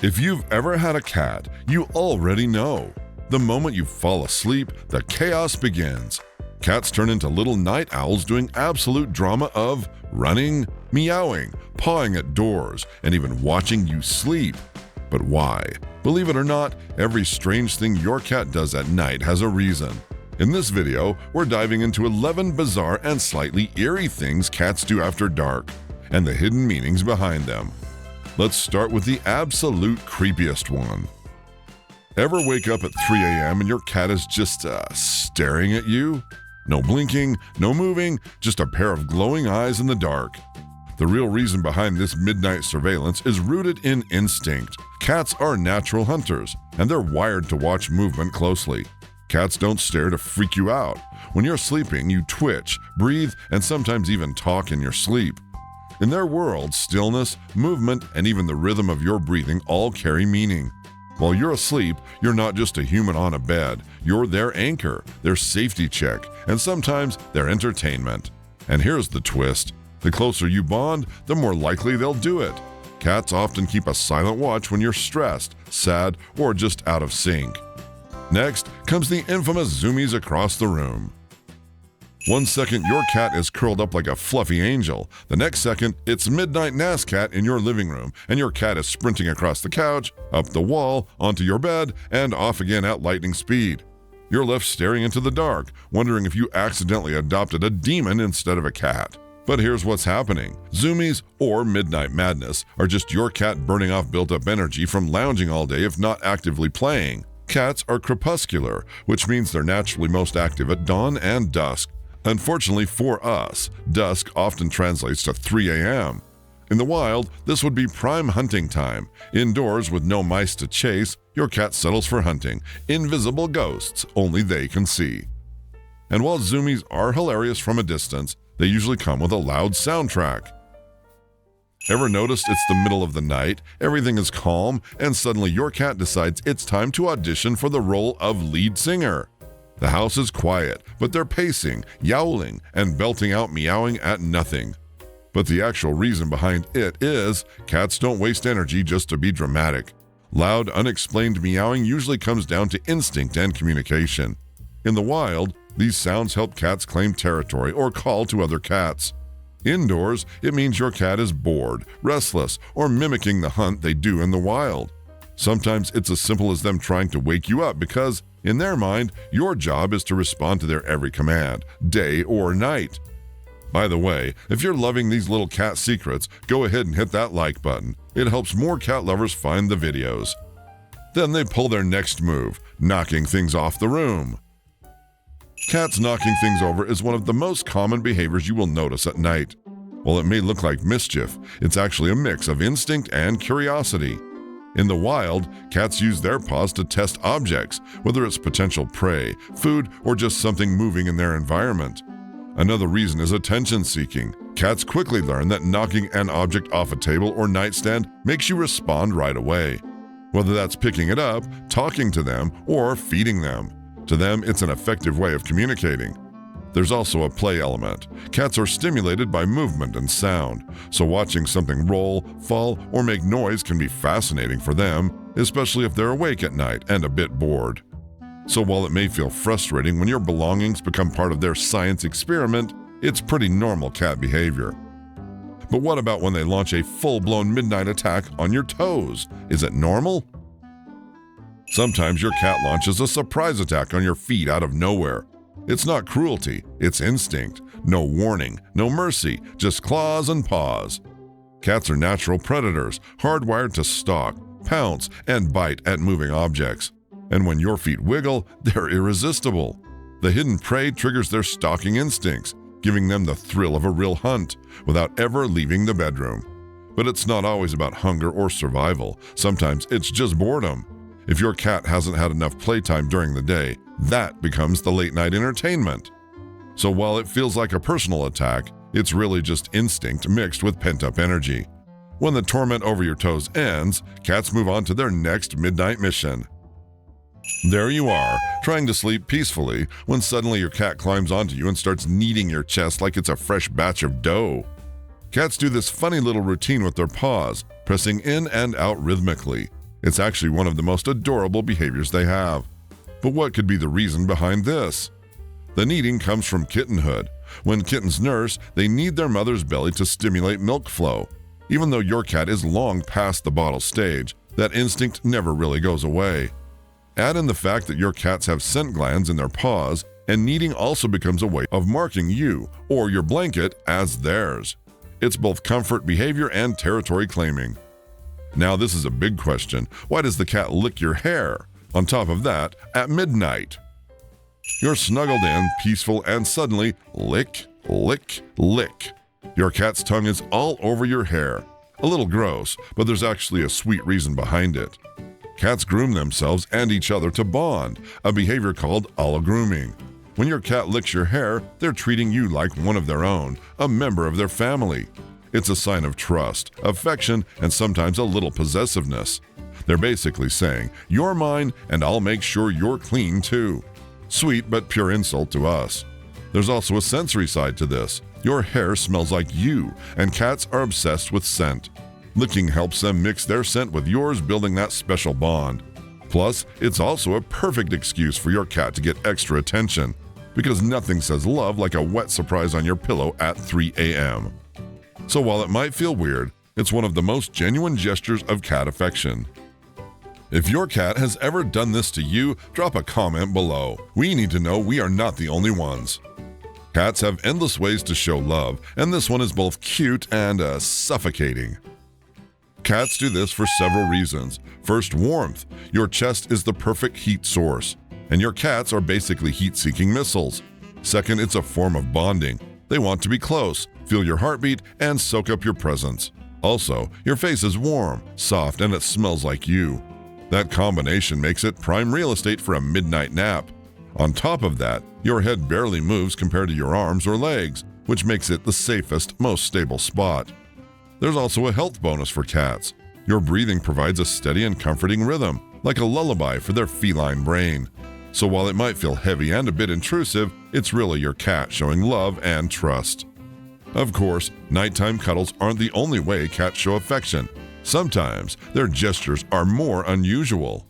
If you've ever had a cat, you already know. The moment you fall asleep, the chaos begins. Cats turn into little night owls doing absolute drama of running, meowing, pawing at doors, and even watching you sleep. But why? Believe it or not, every strange thing your cat does at night has a reason. In this video, we're diving into 11 bizarre and slightly eerie things cats do after dark, and the hidden meanings behind them. Let's start with the absolute creepiest one. Ever wake up at 3 a.m. and your cat is just staring at you? No blinking, no moving, just a pair of glowing eyes in the dark. The real reason behind this midnight surveillance is rooted in instinct. Cats are natural hunters, and they're wired to watch movement closely. Cats don't stare to freak you out. When you're sleeping, you twitch, breathe, and sometimes even talk in your sleep. In their world, stillness, movement, and even the rhythm of your breathing all carry meaning. While you're asleep, you're not just a human on a bed. You're their anchor, their safety check, and sometimes their entertainment. And here's the twist. The closer you bond, the more likely they'll do it. Cats often keep a silent watch when you're stressed, sad, or just out of sync. Next comes the infamous Zoomies across the room. 1 second, your cat is curled up like a fluffy angel. The next second, it's midnight NASCAT in your living room, and your cat is sprinting across the couch, up the wall, onto your bed, and off again at lightning speed. You're left staring into the dark, wondering if you accidentally adopted a demon instead of a cat. But here's what's happening. Zoomies, or midnight madness, are just your cat burning off built-up energy from lounging all day if not actively playing. Cats are crepuscular, which means they're naturally most active at dawn and dusk. Unfortunately for us, dusk often translates to 3 a.m. In the wild, this would be prime hunting time. Indoors with no mice to chase, your cat settles for hunting. Invisible ghosts only they can see. And while Zoomies are hilarious from a distance, they usually come with a loud soundtrack. Ever noticed it's the middle of the night, everything is calm, and suddenly your cat decides it's time to audition for the role of lead singer? The house is quiet, but they're pacing, yowling, and belting out meowing at nothing. But the actual reason behind it is cats don't waste energy just to be dramatic. Loud, unexplained meowing usually comes down to instinct and communication. In the wild, these sounds help cats claim territory or call to other cats. Indoors, it means your cat is bored, restless, or mimicking the hunt they do in the wild. Sometimes it's as simple as them trying to wake you up because, in their mind, your job is to respond to their every command, day or night. By the way, if you're loving these little cat secrets, go ahead and hit that like button. It helps more cat lovers find the videos. Then they pull their next move, knocking things off the room. Cats knocking things over is one of the most common behaviors you will notice at night. While it may look like mischief, it's actually a mix of instinct and curiosity. In the wild, cats use their paws to test objects, whether it's potential prey, food, or just something moving in their environment. Another reason is attention-seeking. Cats quickly learn that knocking an object off a table or nightstand makes you respond right away. Whether that's picking it up, talking to them, or feeding them. To them, it's an effective way of communicating. There's also a play element. Cats are stimulated by movement and sound, so watching something roll, fall, or make noise can be fascinating for them, especially if they're awake at night and a bit bored. So while it may feel frustrating when your belongings become part of their science experiment, it's pretty normal cat behavior. But what about when they launch a full-blown midnight attack on your toes? Is it normal? Sometimes your cat launches a surprise attack on your feet out of nowhere. It's not cruelty, it's instinct. No warning, no mercy, just claws and paws. Cats are natural predators, hardwired to stalk, pounce, and bite at moving objects. And when your feet wiggle, they're irresistible. The hidden prey triggers their stalking instincts, giving them the thrill of a real hunt, without ever leaving the bedroom. But it's not always about hunger or survival. Sometimes it's just boredom. If your cat hasn't had enough playtime during the day, that becomes the late-night entertainment. So while it feels like a personal attack, it's really just instinct mixed with pent-up energy. When the torment over your toes ends, cats move on to their next midnight mission. There you are, trying to sleep peacefully, when suddenly your cat climbs onto you and starts kneading your chest like it's a fresh batch of dough. Cats do this funny little routine with their paws, pressing in and out rhythmically. It's actually one of the most adorable behaviors they have. But what could be the reason behind this? The kneading comes from kittenhood. When kittens nurse, they knead their mother's belly to stimulate milk flow. Even though your cat is long past the bottle stage, that instinct never really goes away. Add in the fact that your cats have scent glands in their paws, and kneading also becomes a way of marking you or your blanket as theirs. It's both comfort behavior and territory claiming. Now this is a big question. Why does the cat lick your hair? On top of that, at midnight. You're snuggled in, peaceful, and suddenly, lick, lick, lick. Your cat's tongue is all over your hair. A little gross, but there's actually a sweet reason behind it. Cats groom themselves and each other to bond, a behavior called grooming. When your cat licks your hair, they're treating you like one of their own, a member of their family. It's a sign of trust, affection, and sometimes a little possessiveness. They're basically saying, "You're mine, and I'll make sure you're clean too." Sweet but pure insult to us. There's also a sensory side to this. Your hair smells like you, and cats are obsessed with scent. Licking helps them mix their scent with yours, building that special bond. Plus, it's also a perfect excuse for your cat to get extra attention, because nothing says love like a wet surprise on your pillow at 3 a.m. So while it might feel weird, it's one of the most genuine gestures of cat affection. If your cat has ever done this to you, drop a comment below. We need to know we are not the only ones. Cats have endless ways to show love, and this one is both cute and suffocating. Cats do this for several reasons. First, warmth. Your chest is the perfect heat source, and your cats are basically heat-seeking missiles. Second, it's a form of bonding. They want to be close, feel your heartbeat, and soak up your presence. Also, your face is warm, soft, and it smells like you. That combination makes it prime real estate for a midnight nap. On top of that, your head barely moves compared to your arms or legs, which makes it the safest, most stable spot. There's also a health bonus for cats. Your breathing provides a steady and comforting rhythm, like a lullaby for their feline brain. So while it might feel heavy and a bit intrusive, it's really your cat showing love and trust. Of course, nighttime cuddles aren't the only way cats show affection. Sometimes their gestures are more unusual.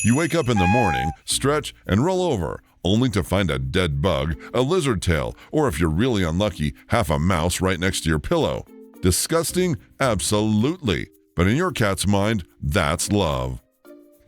You wake up in the morning, stretch, and roll over, only to find a dead bug, a lizard tail, or if you're really unlucky, half a mouse right next to your pillow. Disgusting? Absolutely. But in your cat's mind, that's love.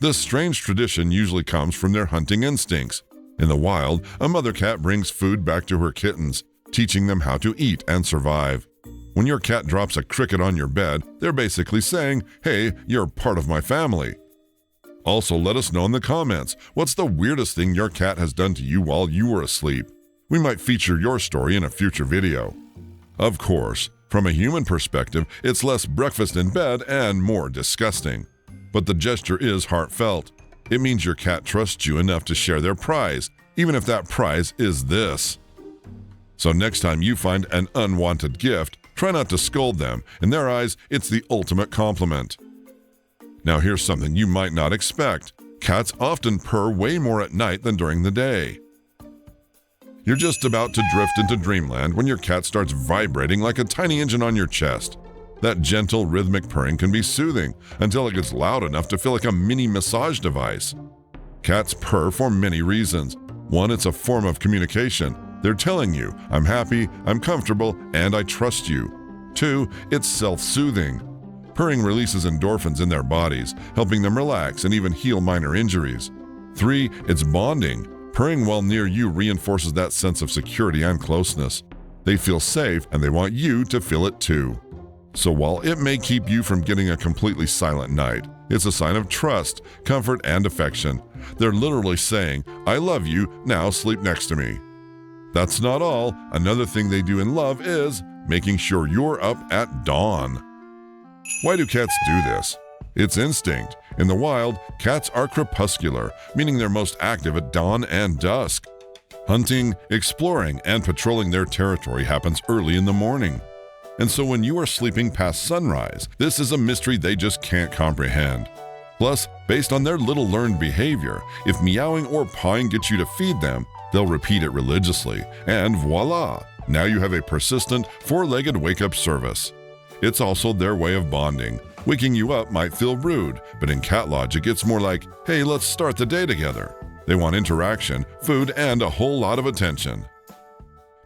This strange tradition usually comes from their hunting instincts. In the wild, a mother cat brings food back to her kittens, teaching them how to eat and survive. When your cat drops a cricket on your bed, they're basically saying, "Hey, you're part of my family." Also, let us know in the comments, what's the weirdest thing your cat has done to you while you were asleep? We might feature your story in a future video. Of course, from a human perspective, it's less breakfast in bed and more disgusting. But the gesture is heartfelt. It means your cat trusts you enough to share their prize, even if that prize is this. So next time you find an unwanted gift, try not to scold them. In their eyes, it's the ultimate compliment. Now here's something you might not expect. Cats often purr way more at night than during the day. You're just about to drift into dreamland when your cat starts vibrating like a tiny engine on your chest. That gentle, rhythmic purring can be soothing until it gets loud enough to feel like a mini massage device. Cats purr for many reasons. One, it's a form of communication. They're telling you, "I'm happy, I'm comfortable, and I trust you." Two, it's self-soothing. Purring releases endorphins in their bodies, helping them relax and even heal minor injuries. Three, it's bonding. Purring while near you reinforces that sense of security and closeness. They feel safe and they want you to feel it too. So while it may keep you from getting a completely silent night, it's a sign of trust, comfort, and affection. They're literally saying, "I love you, now sleep next to me." That's not all. Another thing they do in love is making sure you're up at dawn. Why do cats do this? It's instinct. In the wild, cats are crepuscular, meaning they're most active at dawn and dusk. Hunting, exploring, and patrolling their territory happens early in the morning. And so when you are sleeping past sunrise, this is a mystery they just can't comprehend. Plus, based on their little learned behavior, if meowing or pawing gets you to feed them, they'll repeat it religiously, and voila! Now you have a persistent, four-legged wake-up service. It's also their way of bonding. Waking you up might feel rude, but in cat logic it's more like, hey, let's start the day together. They want interaction, food, and a whole lot of attention.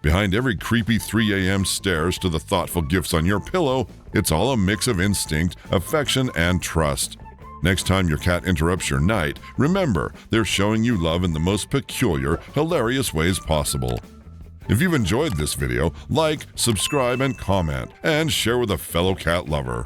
Behind every creepy 3 a.m. stares to the thoughtful gifts on your pillow, it's all a mix of instinct, affection, and trust. Next time your cat interrupts your night, remember, they're showing you love in the most peculiar, hilarious ways possible. If you've enjoyed this video, like, subscribe, and comment, and share with a fellow cat lover.